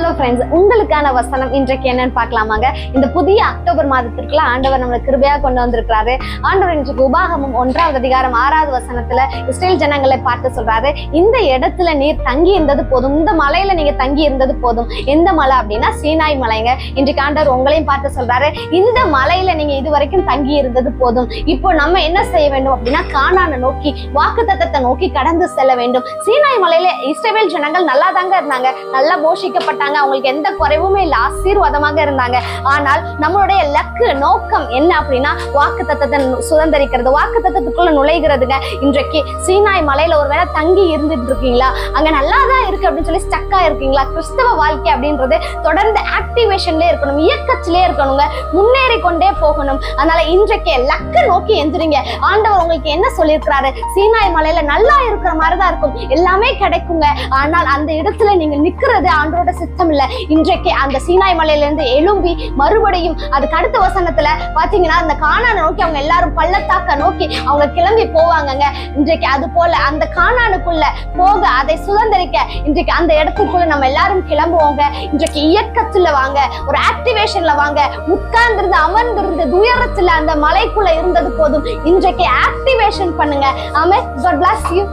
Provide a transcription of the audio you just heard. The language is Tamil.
ஹலோ ஃப்ரெண்ட்ஸ், உங்களுக்கான வசனம் இன்றைக்கு என்னன்னு பார்க்கலாமாங்க. இந்த புதிய அக்டோபர் மாதத்திற்குள்ள ஆண்டவர் நம்மளை கிருபையா கொண்டு வந்திருக்கிறாரு. ஆண்டவர் இன்றைக்கு உபாகமம் 1:6 வசனத்துல இஸ்ரேல் ஜனங்களை பார்த்து சொல்றாரு, இந்த இடத்துல நீர் தங்கி இருந்தது போதும், இந்த மலையில நீங்க தங்கி இருந்தது போதும். எந்த மலை அப்படின்னா சீனாய் மலைங்க. இன்றைக்கு ஆண்டவர் உங்களையும் பார்த்து சொல்றாரு, இந்த மலையில நீங்க இது வரைக்கும் தங்கி இருந்தது போதும். இப்போ நம்ம என்ன செய்ய வேண்டும் அப்படின்னா கானானை நோக்கி, வாக்குத்தத்தத்தை நோக்கி கடந்து செல்ல வேண்டும். சீனாய் மலையில இஸ்ரவேல் ஜனங்கள் நல்லா தாங்க இருந்தாங்க, நல்லா போஷிக்கப்பட்டாங்க, அவங்களுக்கு எந்த குறைவுமே இல்ல, ஆசீர்வாதமாக இருந்தாங்க. ஆனால் நம்மளுடைய லக்கு நோக்கம் என்ன அப்படின்னா வாக்குத்தத்தத்தை சுதந்திரிக்கிறது, வாக்குத்தத்தத்துக்குள்ள நுழைகிறதுங்க. இன்றைக்கு சீனாய் மலையில ஒருவேளை தங்கி இருந்துட்டு இருக்கீங்களா, அங்க நல்லாதான் இருக்கு அப்படின்னு சொல்லி ஸ்டக்கா இருக்கீங்களா? கிறிஸ்தவ வாழ்க்கை அப்படின்றது தொடர்ந்து ஆக்டிவேஷன்லயே இருக்கணும், இயக்கத்திலே இருக்கணுங்க, முன்னேறி கொண்டே போகணும். அதனால இன்றைக்கு லக்கு நோக்கி எந்திரிங்க. ஆண்டவர் உங்களுக்கு என்ன சொல்லியிருக்கிறாரு? சீனாய் மலையில நல்லா இருக்கிற மாதிரிதான் இருக்கும், எல்லாமே கிடைக்குங்க. ஆனால் அந்த இடத்துல நீங்க நிக்கிறது ஆண்டோட சித்தம் இல்ல. இன்றைக்கு அந்த சீனாய் மலையில இருந்து எழும்பி மறுபடியும் அதுக்கு அடுத்த வசனத்துல பாத்தீங்கன்னா அந்த கானானை நோக்கி அவங்க எல்லாரும் பள்ளத்தாக்க நோக்கி அவங்க கிளம்பி போவாங்கங்க. இன்றைக்கு அது போல அந்த கானானுக்குள்ள போக, அதை சுதந்திரிக்க இன்றைக்கு அந்த இடத்துக்குள்ள நம்ம எல்லாரும் கிளம்புவோங்க. இன்றைக்கு இயக்கத்துல வாங்க, ஒரு ஆக்டிவேஷன்ல வாங்க. உட்கார்ந்திருந்து அமர்ந்திருந்து துயரத்துல அந்த மலைக்குள்ள இருந்தது போதும், இன்றைக்கு ஆக்டிவேஷன் பண்ணுங்க. ஆமென். God bless you.